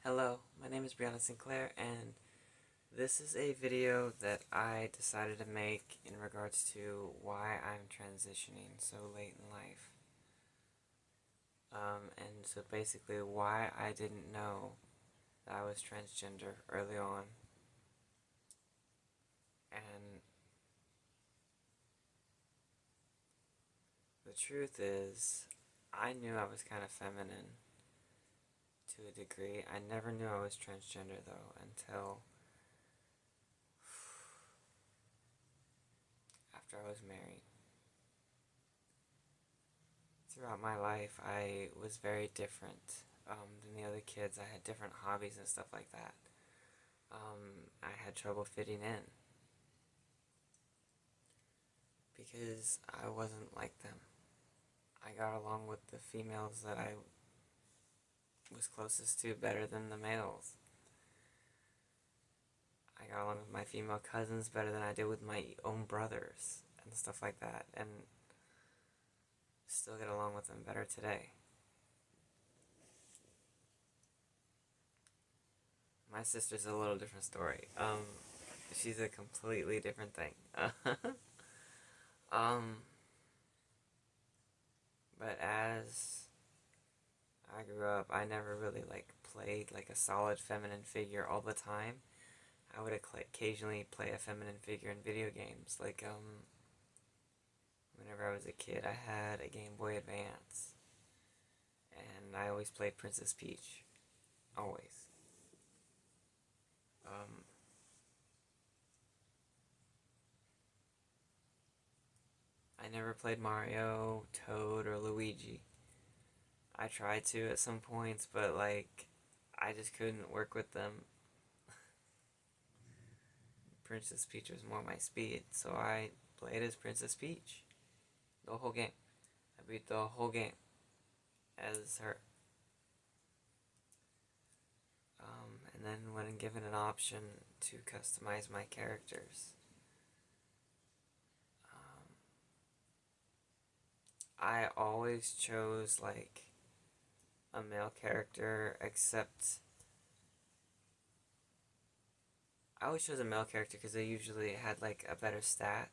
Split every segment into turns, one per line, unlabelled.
Hello, my name is Brianna Sinclair, and this is a video that I decided to make in regards to why I'm transitioning so late in life. And so basically why I didn't know that I was transgender early on. And the truth is, I knew I was kind of feminine to a degree. I never knew I was transgender though until after I was married. Throughout my life, I was very different than the other kids. I had different hobbies and stuff like that. I had trouble fitting in because I wasn't like them. I got along with the females that I was closest to better than the males. I got along with my female cousins better than I did with my own brothers and stuff like that, and still get along with them better today. My sister's a little different story. She's a completely different thing. um, but as I grew up, I never really played like a solid feminine figure all the time. I would occasionally play a feminine figure in video games. Whenever I was a kid, I had a Game Boy Advance, and I always played Princess Peach. Always. Um, I never played Mario, Toad, or Luigi. I tried to at some points, but I just couldn't work with them. Princess Peach was more my speed, so I played as Princess Peach the whole game. I beat the whole game as her. And then when given an option to customize my characters, I always chose a male character, except I always chose a male character because they usually had a better stat,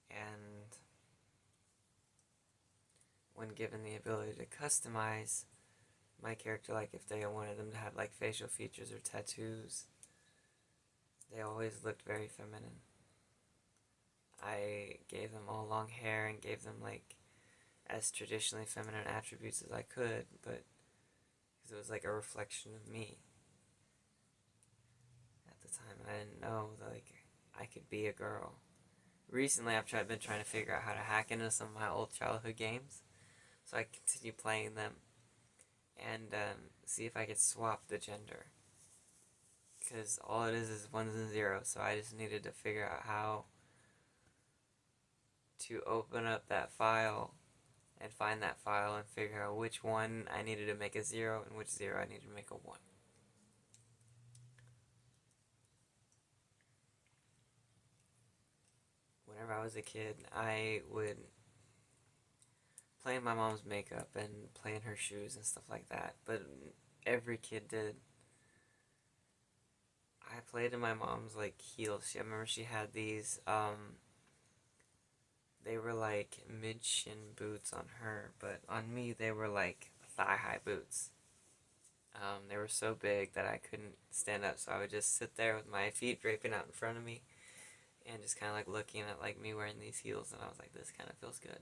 and when given the ability to customize my character, if they wanted them to have facial features or tattoos, they always looked very feminine. I gave them all long hair and gave them as traditionally feminine attributes as I could, but because it was a reflection of me at the time, and I didn't know that I could be a girl. Recently, been trying to figure out how to hack into some of my old childhood games, so I continue playing them and see if I could swap the gender. Because all it is ones and zeros, so I just needed to figure out how to open up that file and find that file and figure out which one I needed to make a 0 and which 0 I needed to make a 1. Whenever I was a kid, I would play in my mom's makeup and play in her shoes and stuff like that, but every kid did. I played in my mom's heels. I remember she had these they were mid-shin boots on her, but on me they were thigh-high boots. They were so big that I couldn't stand up, so I would just sit there with my feet draping out in front of me and just kind of looking at me wearing these heels, and I was like, this kind of feels good.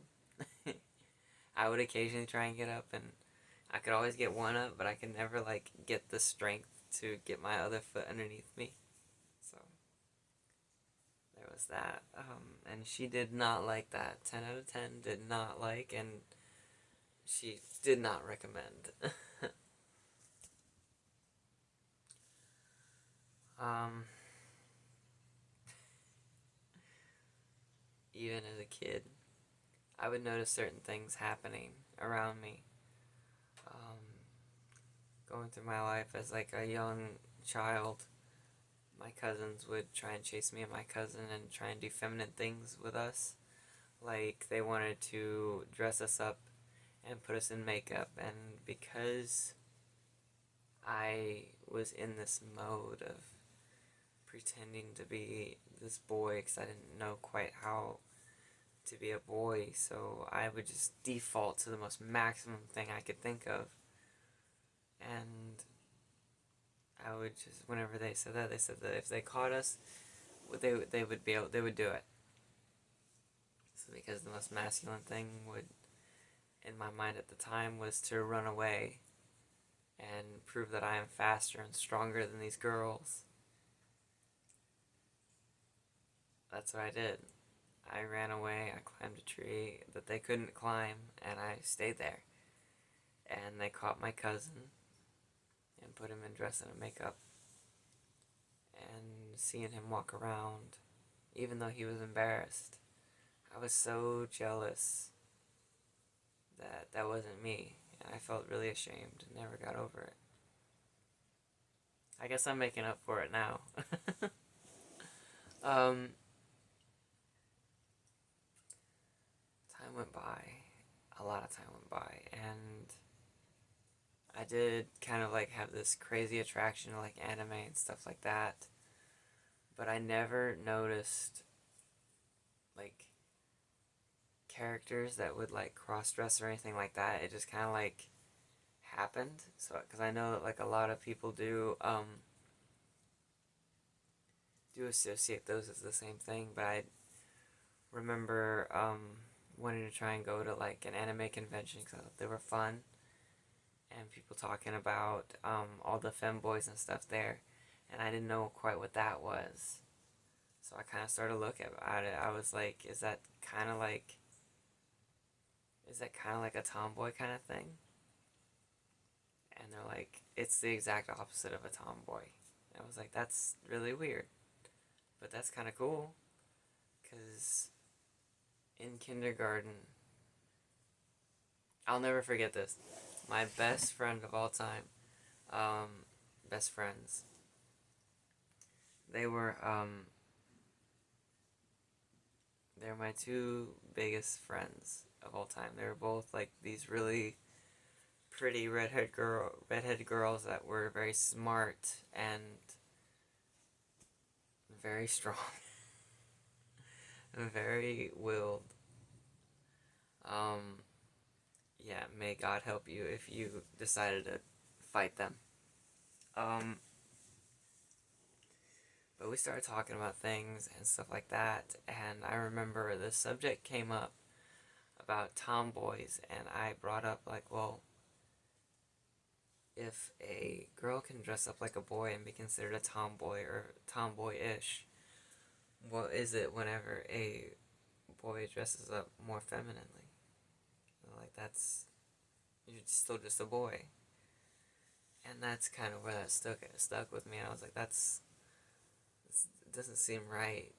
I would occasionally try and get up, and I could always get one up, but I could never get the strength to get my other foot underneath me. So there was that. And she did not like that. 10 out of 10 did not like, and she did not recommend. um, Even as a kid, I would notice certain things happening around me. Um, Going through my life as a young child, my cousins would try and chase me and my cousin and try and do feminine things with us. They wanted to dress us up and put us in makeup, and because I was in this mode of pretending to be this boy because I didn't know quite how to be a boy, so I would just default to the most maximum thing I could think of. And I would just, whenever they said that if they caught us, they would be able, they would do it. So because the most masculine thing would, in my mind at the time, was to run away and prove that I am faster and stronger than these girls. That's what I did. I ran away, I climbed a tree that they couldn't climb, and I stayed there. And they caught my cousin and put him in dress and makeup. And seeing him walk around, even though he was embarrassed, I was so jealous that that wasn't me. And I felt really ashamed and never got over it. I guess I'm making up for it now. Time went by. A lot of time went by. And I did kind of like have this crazy attraction to like anime and stuff like that. But I never noticed like characters that would like cross dress or anything like that. It just kind of like happened. So, because I know that like a lot of people do associate those as the same thing, but I remember wanting to try and go to like an anime convention because I thought they were fun, and people talking about all the femboys and stuff there, and I didn't know quite what that was. So I kind of started looking at it. I was like, is that kind of like a tomboy kind of thing? And they're like, it's the exact opposite of a tomboy. And I was like, that's really weird. But that's kind of cool. Because in kindergarten, I'll never forget this. My best friend of all time, best friends, they were they're my two biggest friends of all time. They were both like these really pretty redheaded girls that were very smart and very strong and very willed. Yeah, may God help you if you decided to fight them. But we started talking about things and stuff like that, and I remember the subject came up about tomboys, and I brought up like, well, if a girl can dress up like a boy and be considered a tomboy or tomboyish, what is it whenever a boy dresses up more femininely? Like, you're still just a boy. And that's kind of where that stuck with me. And I was like, it doesn't seem right.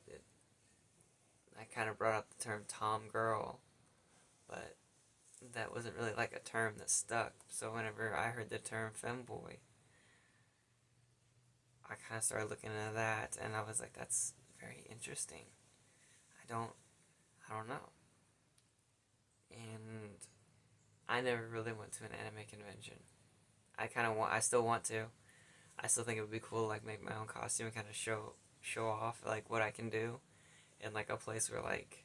I kind of brought up the term tom girl, but that wasn't really like a term that stuck. So whenever I heard the term femboy, I kind of started looking into that, and I was like, that's very interesting. I don't know. And I never really went to an anime convention. I still want to. I still think it would be cool to like make my own costume and kind of show off like what I can do in like a place where like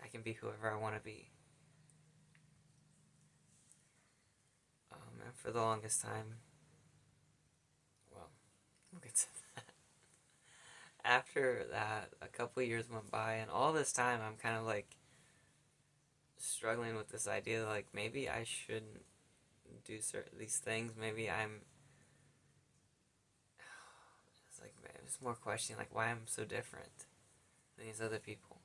I can be whoever I want to be. And for the longest time, well, we'll get to that. After that, a couple of years went by, and all this time I'm kind of like struggling with this idea that, like, maybe I shouldn't do these things. Maybe I'm. It's like it's more questioning like why I'm so different than these other people.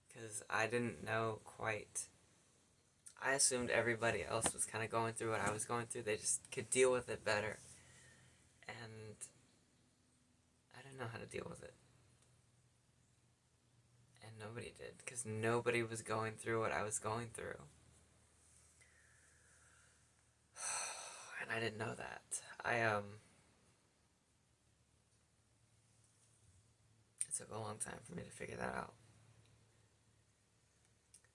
Because I didn't know quite. I assumed everybody else was kind of going through what I was going through. They just could deal with it better. And I didn't know how to deal with it. And nobody did. Because nobody was going through what I was going through. And I didn't know that. It took a long time for me to figure that out.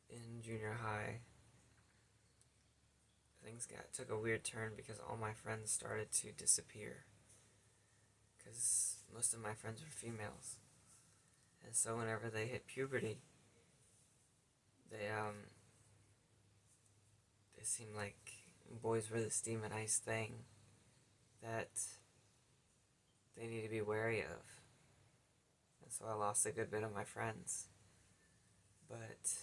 In junior high, things took a weird turn because all my friends started to disappear. Because most of my friends were females, and so whenever they hit puberty, they they seemed like boys were this demonized thing that they need to be wary of. And so I lost a good bit of my friends. But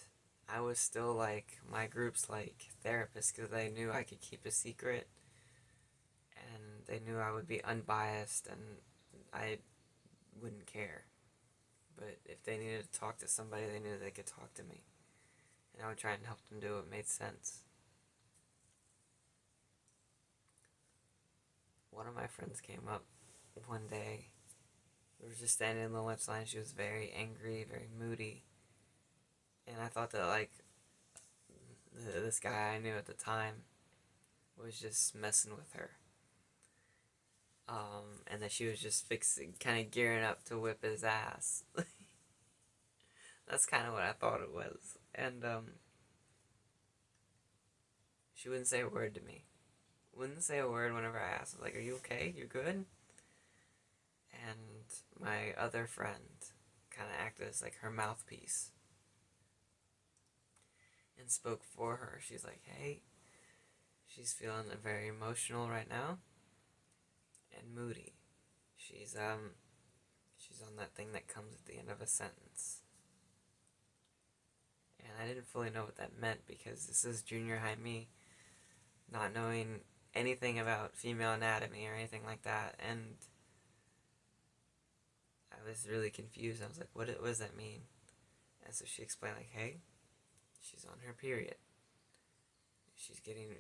I was still like my group's like therapist because they knew I could keep a secret and they knew I would be unbiased and I wouldn't care. But if they needed to talk to somebody, they knew they could talk to me. And I would try and help them do what made sense. One of my friends came up one day. We were just standing in the lunch line. She was very angry, very moody. And I thought that, like, this guy I knew at the time was just messing with her. And that she was just kind of gearing up to whip his ass. That's kind of what I thought it was. And, she wouldn't say a word to me. Wouldn't say a word whenever I asked. I was like, are you okay? You good? And my other friend kind of acted as like her mouthpiece and spoke for her. She's like, hey, she's feeling very emotional right now and moody. She's on that thing that comes at the end of a sentence. And I didn't fully know what that meant because this is junior high me, not knowing anything about female anatomy or anything like that, and I was really confused. I was like, what does that mean? And so she explained, like, hey, she's on her period.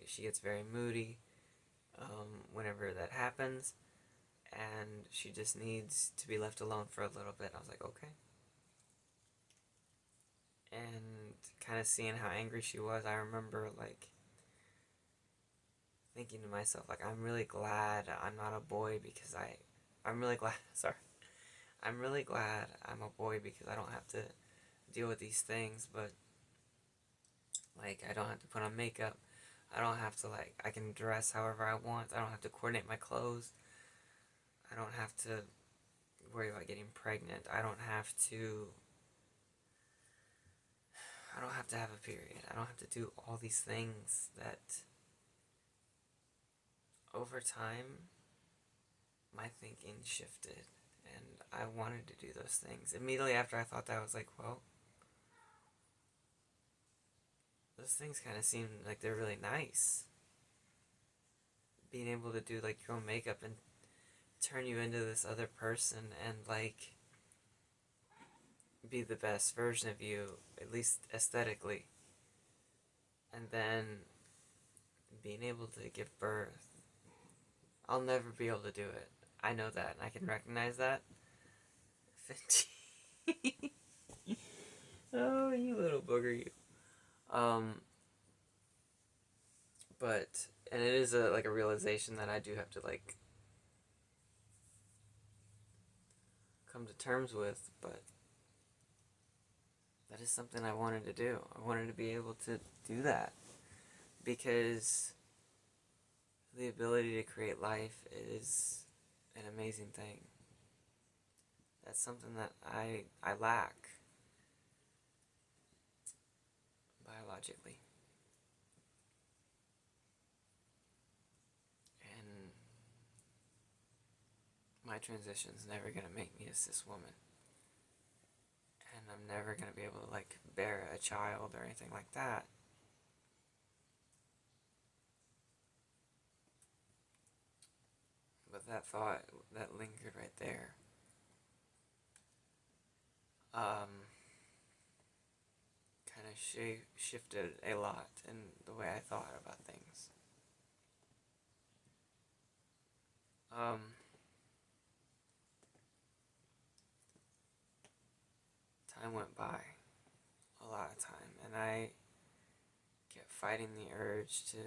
She gets very moody whenever that happens, and she just needs to be left alone for a little bit. I was like, okay. And kind of seeing how angry she was, I remember, like, thinking to myself, like, I'm really glad I'm not a boy because I'm really glad, sorry. I'm really glad I'm a boy because I don't have to deal with these things, but, like, I don't have to put on makeup. I don't have to, like, I can dress however I want. I don't have to coordinate my clothes. I don't have to worry about getting pregnant. I don't have to have a period. I don't have to do all these things that over time my thinking shifted and I wanted to do those things. Immediately after I thought that, I was like, well, those things kind of seem like they're really nice. Being able to do like your own makeup and turn you into this other person and like be the best version of you, at least aesthetically. And then being able to give birth. I'll never be able to do it. I know that, and I can recognize that. Oh, you little booger, you. But and it is a realization that I do have to like come to terms with, but that is something I wanted to do. I wanted to be able to do that because the ability to create life is an amazing thing. That's something that I lack biologically. And my transition's never gonna make me a cis woman. And I'm never gonna be able to like bear a child or anything like that. But that thought that lingered right there. Kind of shifted a lot in the way I thought about things. Time went by, a lot of time, and I kept fighting the urge to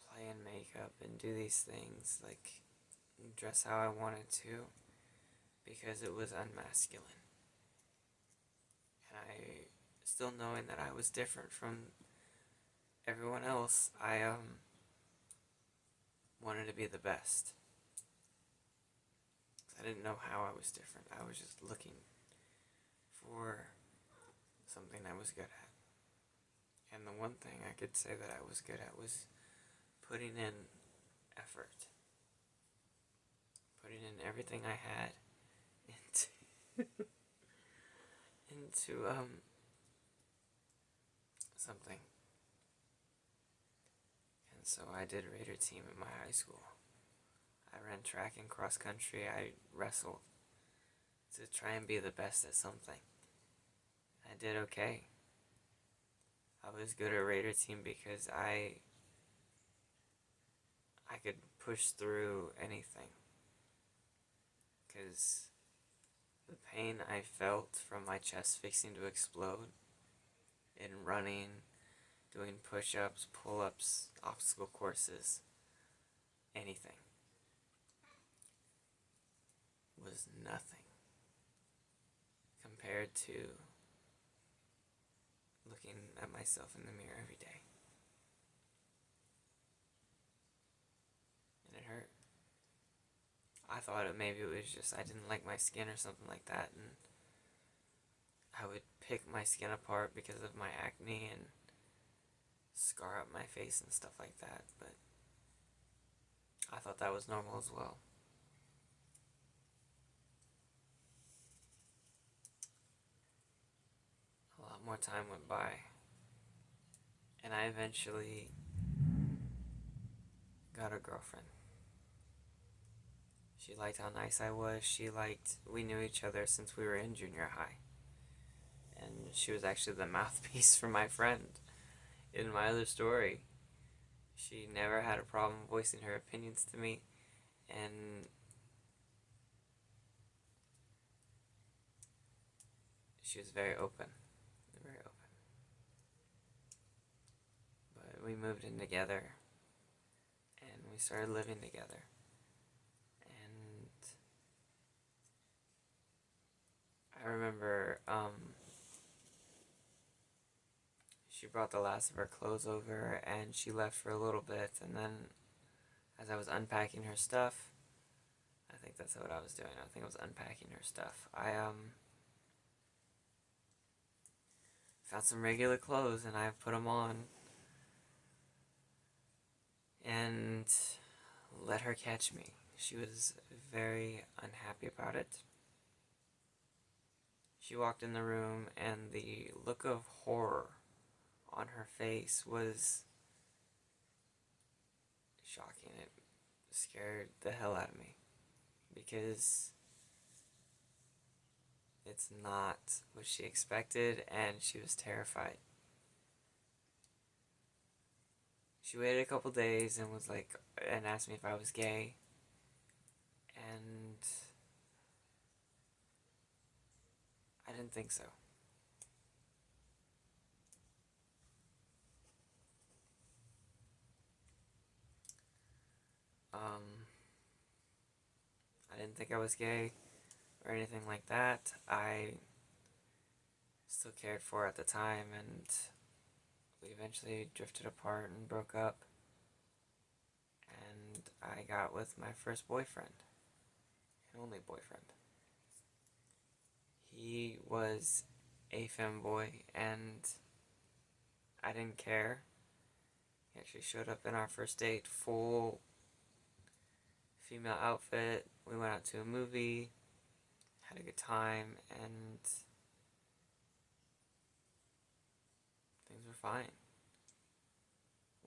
play in makeup and do these things, like dress how I wanted to, because it was unmasculine. And I, still knowing that I was different from everyone else, I wanted to be the best. I didn't know how I was different. I was just looking for something I was good at. And the one thing I could say that I was good at was putting in effort. Putting in everything I had into into something. And so I did Raider team at my high school. I ran track and cross country. I wrestled to try and be the best at something. I did okay. I was good at Raider team because I could push through anything. Because the pain I felt from my chest fixing to explode in running, doing push-ups, pull-ups, obstacle courses, anything, was nothing compared to looking at myself in the mirror every day. And it hurt. I thought maybe it was just I didn't like my skin or something like that, and I would pick my skin apart because of my acne and scar up my face and stuff like that, but I thought that was normal as well. A lot more time went by, and I eventually got a girlfriend. She liked how nice I was. We knew each other since we were in junior high. And she was actually the mouthpiece for my friend in my other story. She never had a problem voicing her opinions to me, and she was very open. Very open. But we moved in together, and we started living together. And I remember she brought the last of her clothes over, and she left for a little bit, and then as I was unpacking her stuff, I think that's what I was doing. I think I was unpacking her stuff. I found some regular clothes and I put them on and let her catch me. She was very unhappy about it. She walked in the room and the look of horror on her face was shocking. It scared the hell out of me because it's not what she expected, and she was terrified. She waited a couple days and and asked me if I was gay, and I didn't think so. I didn't think I was gay or anything like that. I still cared for her at the time, and we eventually drifted apart and broke up. And I got with my first boyfriend, and only boyfriend. He was a femboy, and I didn't care. He actually showed up in our first date, full female outfit. We went out to a movie, had a good time, and things were fine.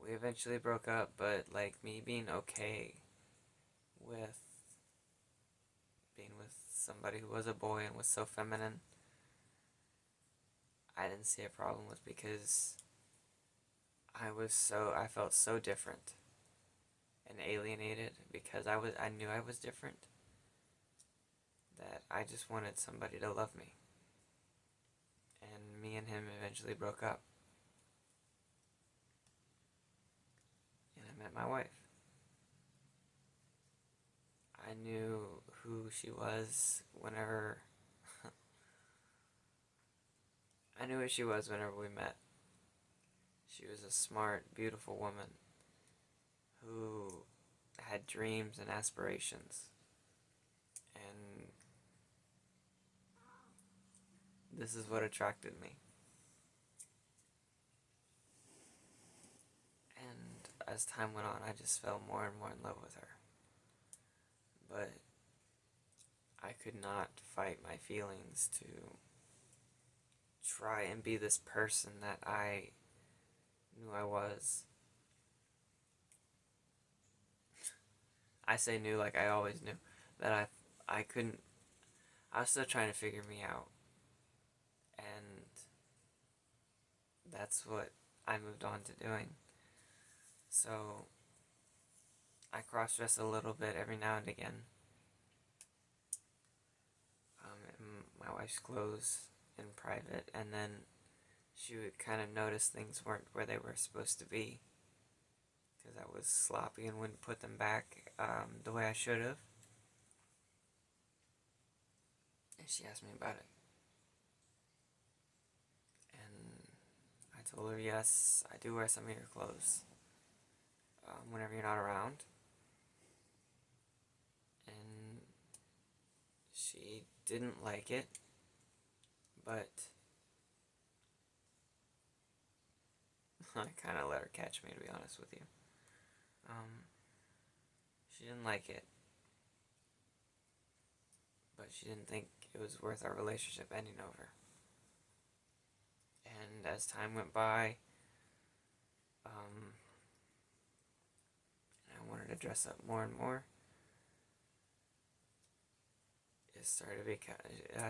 We eventually broke up, but me being okay with being with somebody who was a boy and was so feminine, I didn't see a problem with, because I felt so different and alienated because I knew I was different, that I just wanted somebody to love me. And me and him eventually broke up. And I met my wife. I knew who she was whenever I knew who she was whenever we met. She was a smart, beautiful woman who had dreams and aspirations. And this is what attracted me. And as time went on, I just fell more and more in love with her. But I could not fight my feelings to try and be this person that I knew I was. I say knew like I always knew that I couldn't. I was still trying to figure me out, and that's what I moved on to doing. So I cross dress a little bit every now and again. In my wife's clothes in private, and then she would kind of notice things weren't where they were supposed to be because I was sloppy and wouldn't put them back the way I should have. And she asked me about it. And I told her, yes, I do wear some of your clothes whenever you're not around. And she didn't like it, but I kind of let her catch me, to be honest with you. She didn't like it, but she didn't think it was worth our relationship ending over. And as time went by, and I wanted to dress up more and more,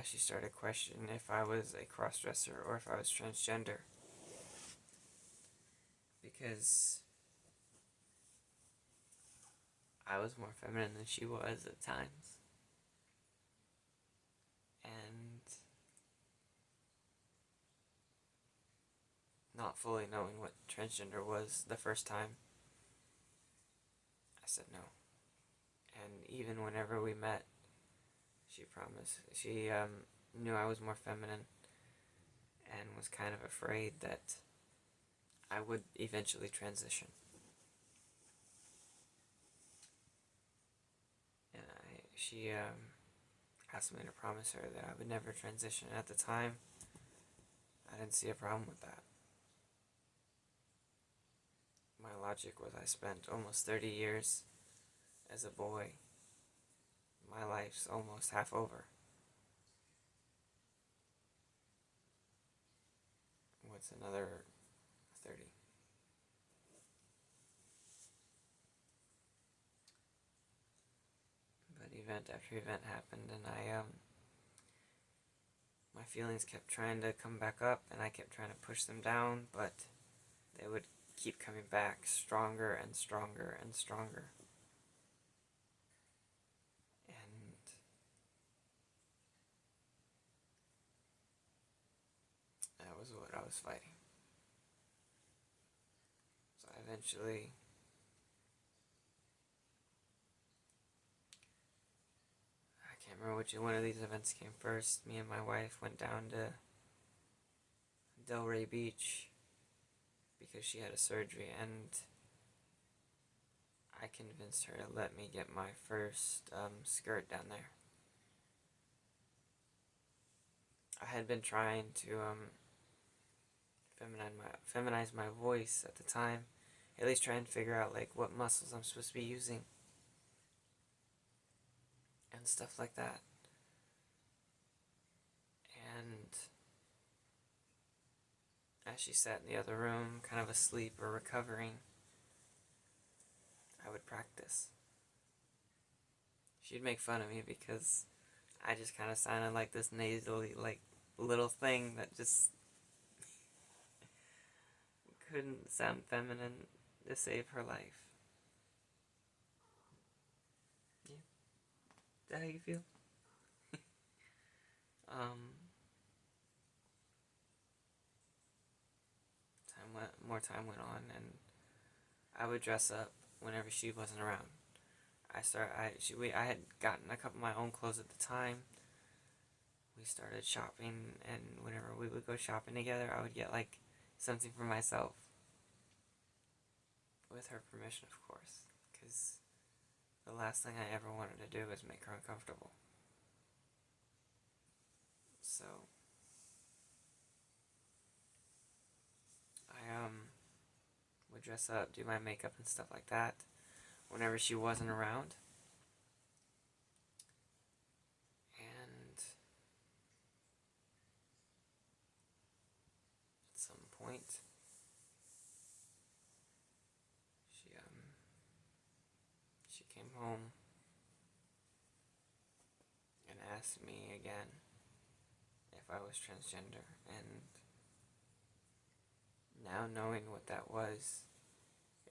she started questioning if I was a cross-dresser or if I was transgender. Because I was more feminine than she was at times. And not fully knowing what transgender was the first time, I said no. And even whenever we met, she promised. She knew I was more feminine and was kind of afraid that I would eventually transition. And she asked me to promise her that I would never transition. And at the time, I didn't see a problem with that. My logic was I spent almost 30 years as a boy. My life's almost half over. What's another 30? But event after event happened, and my feelings kept trying to come back up, and I kept trying to push them down, but they would keep coming back stronger and stronger and stronger. And that was what I was fighting. So eventually, I can't remember which one of these events came first. Me and my wife went down to Delray Beach because she had a surgery, and I convinced her to let me get my first skirt down there. I had been trying to feminize my voice at the time, at least try and figure out like what muscles I'm supposed to be using and stuff like that. And as she sat in the other room, kind of asleep or recovering, I would practice. She'd make fun of me because I just kind of sounded like this nasally, like, little thing that just couldn't sound feminine to save her life. Yeah. Is that how you feel? More time went on, and I would dress up whenever she wasn't around. I had gotten a couple of my own clothes at the time. We started shopping, and whenever we would go shopping together, I would get like something for myself. with her permission, of course, because the last thing I ever wanted to do was make her uncomfortable. So I would dress up, do my makeup and stuff like that whenever she wasn't around. And at some point, she came home and asked me again if I was transgender, and now knowing what that was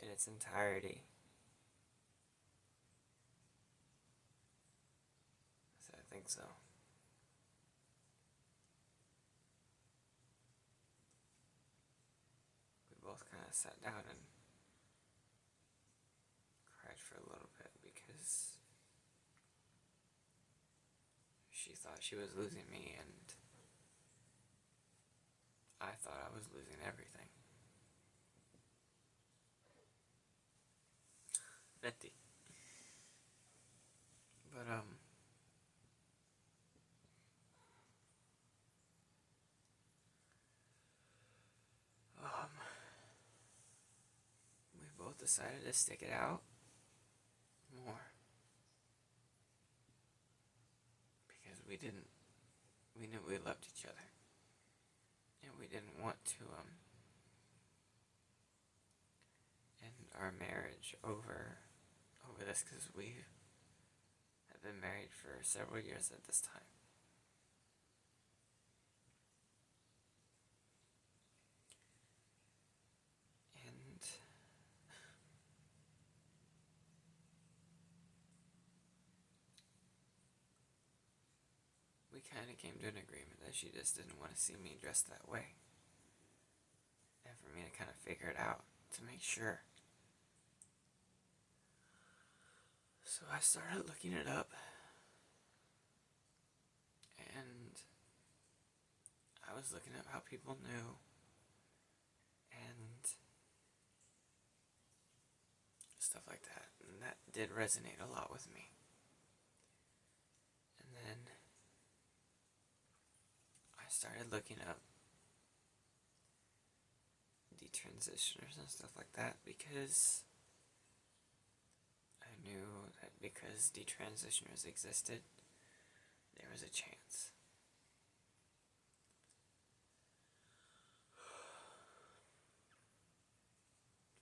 in its entirety, I said, I think so. We both kind of sat down and cried for a little bit because she thought she was losing me, and I thought I was losing everything. Betty. But, um, we both decided to stick it out more because we knew we loved each other, and we didn't want to, end our marriage over this, because we have been married for several years at this time. And we kind of came to an agreement that she just didn't want to see me dressed that way, and for me to kind of figure it out to make sure. So I started looking it up, and I was looking up how people knew, and stuff like that, and that did resonate a lot with me. And then I started looking up detransitioners and stuff like that, because I knew that because detransitioners existed, there was a chance.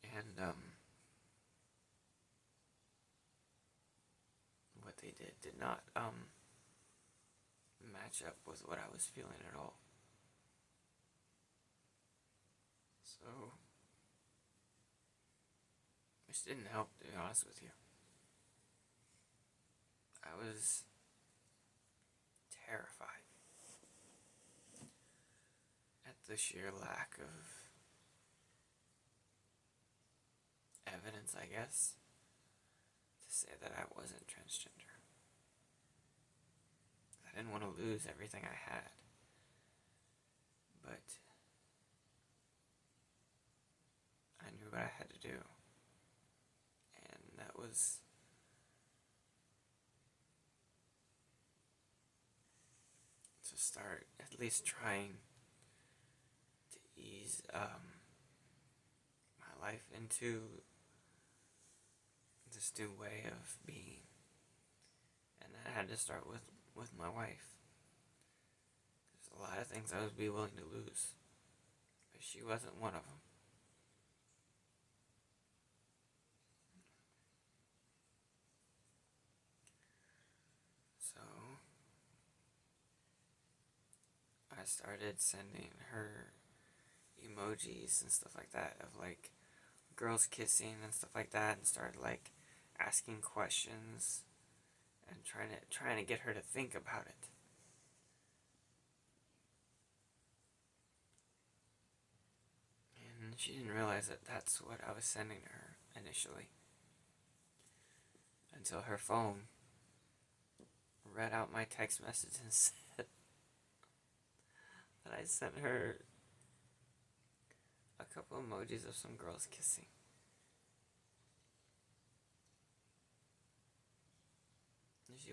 And what they did not match up with what I was feeling at all. So, which didn't help, to be honest with you. I was terrified at the sheer lack of evidence, I guess, to say that I wasn't transgender. I didn't want to lose everything I had, but I knew what I had to do, and that was to start at least trying to ease my life into this new way of being, and that had to start with my wife. There's a lot of things I would be willing to lose, but she wasn't one of them. So I started sending her emojis and stuff like that of like girls kissing and stuff like that, and started like asking questions and trying to get her to think about it. And she didn't realize that that's what I was sending her initially, until her phone read out my text message and said that I sent her a couple emojis of some girls kissing.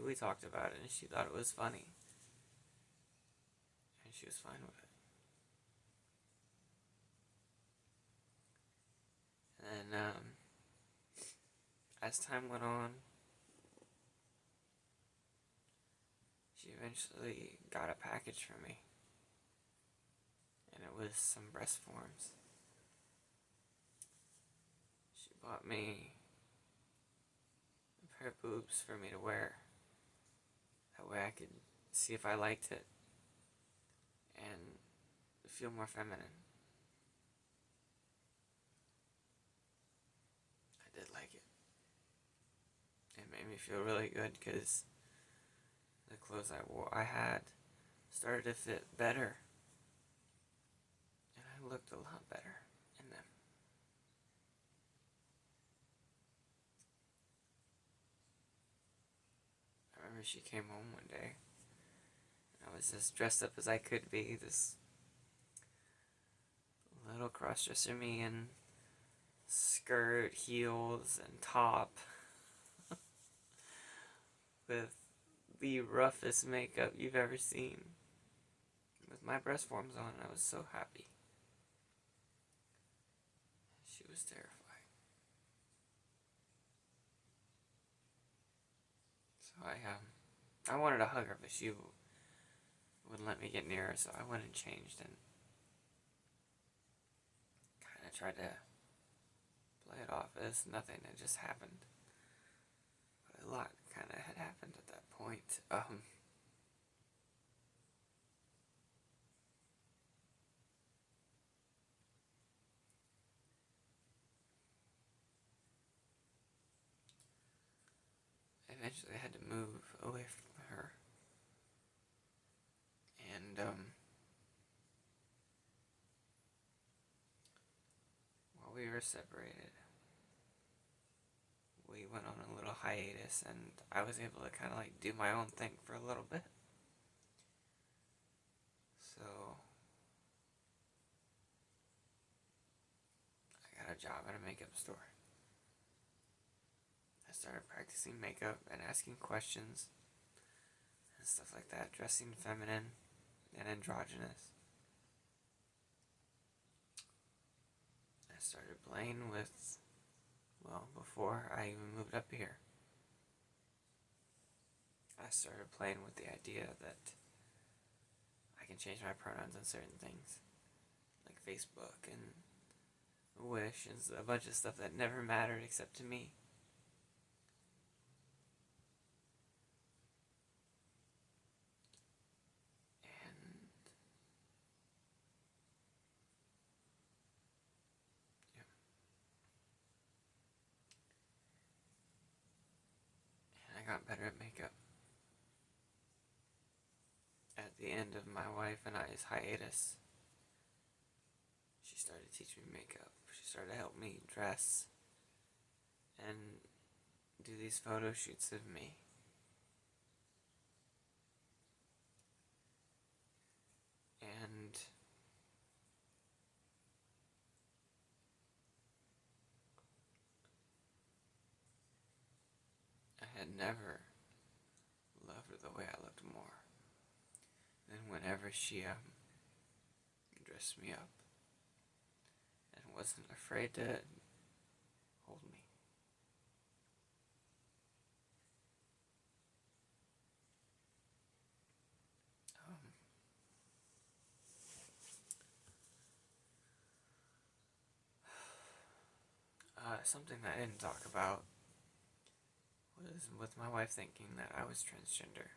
we talked about it, and she thought it was funny, and she was fine with it. And as time went on, she eventually got a package for me, and it was some breast forms. She bought me a pair of boobs for me to wear. That way I could see if I liked it and feel more feminine. I did like it. It made me feel really good because the clothes I had started to fit better, and I looked a lot better in them. I remember she came home one day, and I was as dressed up as I could be, this little cross-dresser me in skirt, heels, and top, with the roughest makeup you've ever seen, with my breast forms on. I was so happy. She was terrified. So I wanted to hug her, but she wouldn't let me get near her, so I went and changed and kind of tried to play it off as nothing had just happened. But a lot kind of had happened at that point. Eventually I had to move away from her. And while we were separated, we went on a little hiatus, and I was able to kind of like do my own thing for a little bit. So I got a job at a makeup store. I started practicing makeup and asking questions and stuff like that, dressing feminine and androgynous. I started playing with, well, before I even moved up here, I started playing with the idea that I can change my pronouns on certain things, like Facebook and Wish and a bunch of stuff that never mattered except to me. And yeah, and I got better at makeup. At the end of my wife and I's hiatus, she started teaching me makeup. She started to help me dress and do these photo shoots of me. And I had never loved her the way I looked more than whenever she dressed me up and wasn't afraid to hold me. Something that I didn't talk about was with my wife thinking that I was transgender.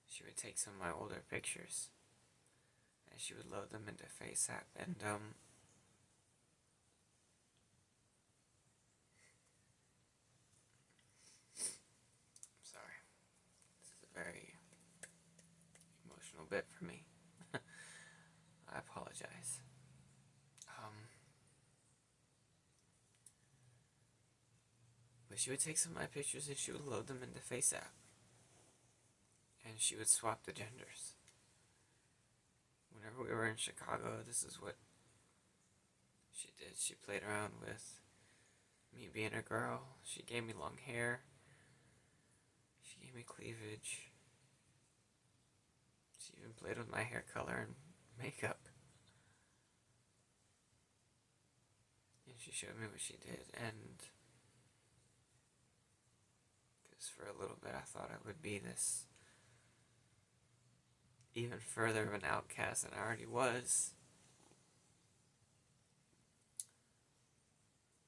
She would take some of my older pictures and she would load them into FaceApp, and I'm sorry, this is a very emotional bit for me. I apologize. But she would take some of my pictures and she would load them into FaceApp, and she would swap the genders. Whenever we were in Chicago, this is what she did. She played around with me being a girl. She gave me long hair. She gave me cleavage. She even played with my hair color and makeup. And she showed me what she did, and because for a little bit I thought I would be this even further of an outcast than I already was.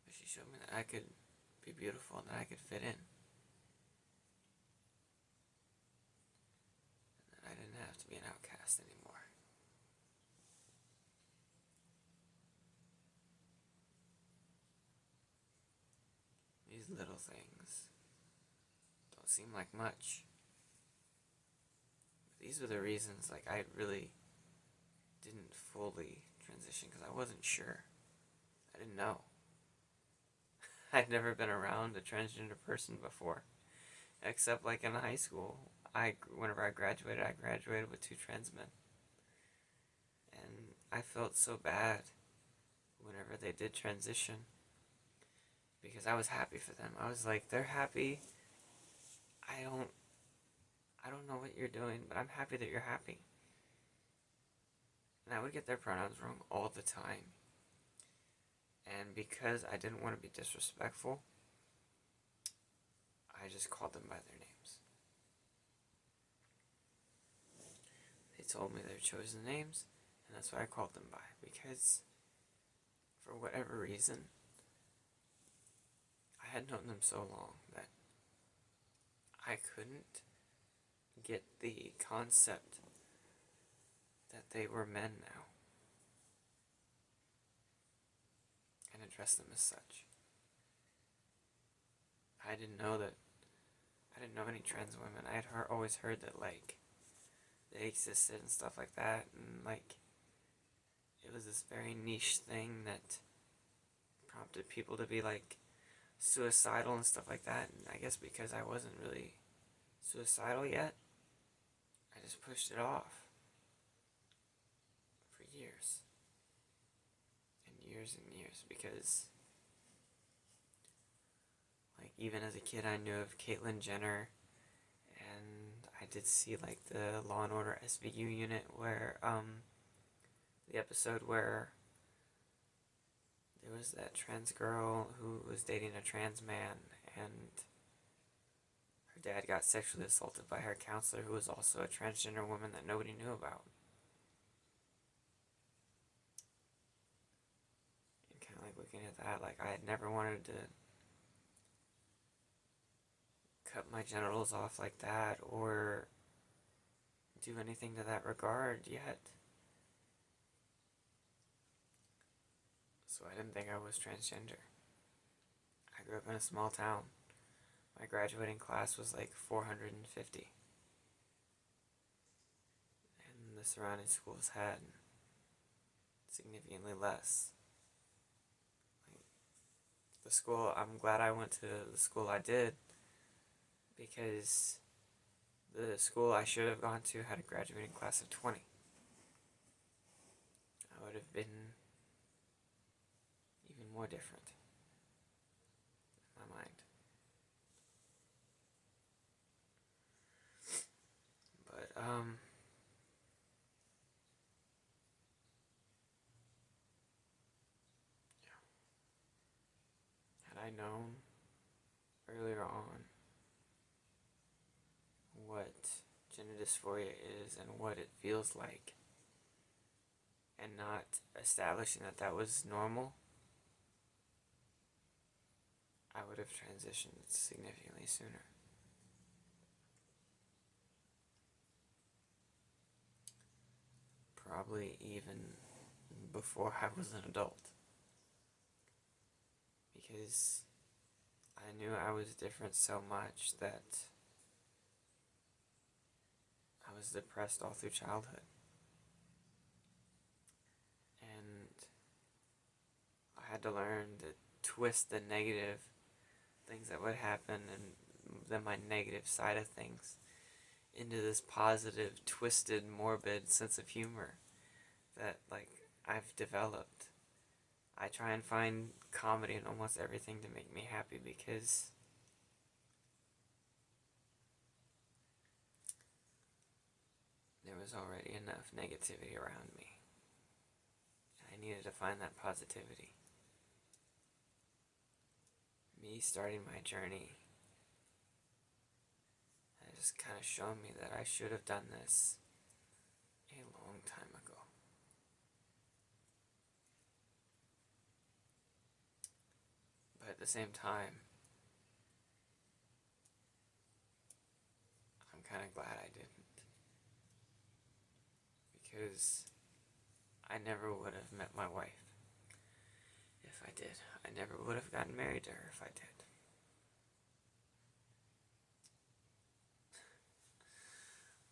But she showed me that I could be beautiful and that I could fit in. And that I didn't have to be an outcast anymore. These little things don't seem like much. But these were the reasons like I really didn't fully transition because I wasn't sure. I didn't know. I'd never been around a transgender person before, except like in high school. Whenever I graduated with two trans men, and I felt so bad whenever they did transition because I was happy for them. I was like, they're happy. I don't know what you're doing, but I'm happy that you're happy. And I would get their pronouns wrong all the time. And because I didn't want to be disrespectful, I just called them by their names. They told me their chosen names, and that's what I called them by. Because, for whatever reason, I had known them so long that I couldn't get the concept that they were men now and address them as such. I didn't know any trans women. I had always heard that like they existed and stuff like that, and like it was this very niche thing that prompted people to be like suicidal and stuff like that. And I guess because I wasn't really suicidal yet, I just pushed it off for years and years and years because like even as a kid I knew of Caitlyn Jenner, and I did see like the Law and Order SVU unit where the episode where there was that trans girl who was dating a trans man, and her dad got sexually assaulted by her counselor, who was also a transgender woman that nobody knew about. And kind of like looking at that, like I had never wanted to cut my genitals off like that or do anything to that regard yet. So I didn't think I was transgender. I grew up in a small town. My graduating class was like 450. And the surrounding schools had significantly less. Like, the school, I'm glad I went to the school I did because the school I should have gone to had a graduating class of 20. I would have been even more different in my mind. But, had I known earlier on what gender dysphoria is and what it feels like, and not establishing that that was normal, I would have transitioned significantly sooner. Probably even before I was an adult. Because I knew I was different so much that I was depressed all through childhood. And I had to learn to twist the negative things that would happen and then my negative side of things into this positive, twisted, morbid sense of humor that like I've developed. I try and find comedy in almost everything to make me happy because was already enough negativity around me. I needed to find that positivity. Me starting my journey has just kind of shown me that I should have done this a long time ago. But at the same time, I'm kind of glad I didn't. Because I never would have met my wife if I did. I never would have gotten married to her if I did.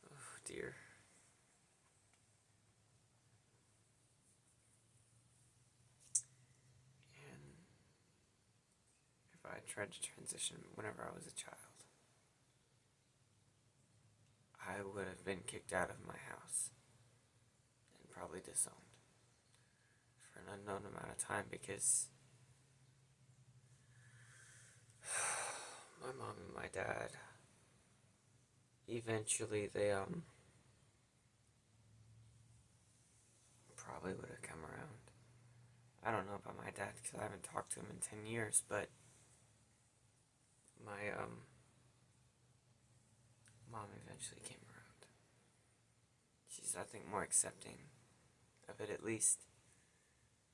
Oh dear. And if I tried to transition whenever I was a child, I would have been kicked out of my house and probably disowned for an unknown amount of time because my mom and my dad eventually they probably would have come around. I don't know about my dad because I haven't talked to him in 10 years, but my mom eventually came around. She's, I think, more accepting of it at least,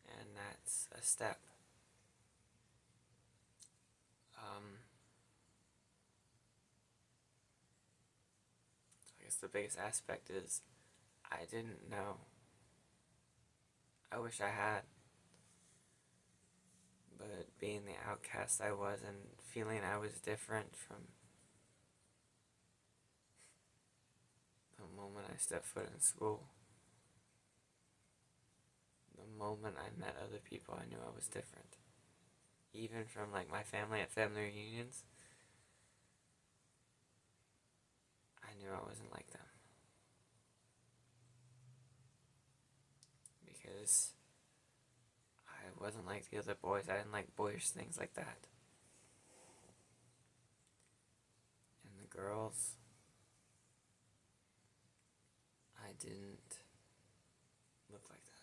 and that's a step. So I guess the biggest aspect is I didn't know. I wish I had. But being the outcast I was and feeling I was different from the moment I stepped foot in school, the moment I met other people, I knew I was different. Even from like my family at family reunions, I knew I wasn't like them. Because I wasn't like the other boys. I didn't like boyish things like that. And the girls, I didn't look like that.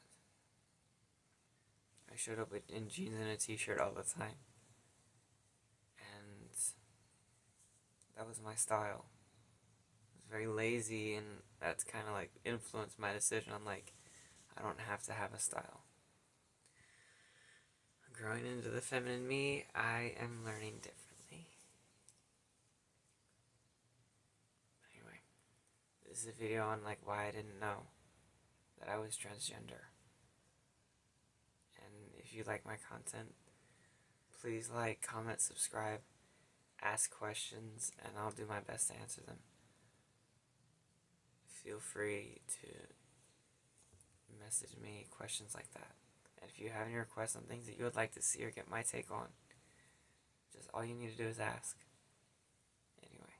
I showed up in jeans and a t-shirt all the time. And that was my style. I was very lazy, and that's kind of like influenced my decision. I'm like, I don't have to have a style. Growing into the feminine me, I am learning differently. Anyway, this is a video on like why I didn't know that I was transgender. And if you like my content, please like, comment, subscribe, ask questions, and I'll do my best to answer them. Feel free to message me questions like that. And if you have any requests on things that you would like to see or get my take on, just all you need to do is ask. Anyway,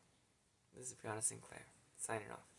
this is Brianna Sinclair, signing off.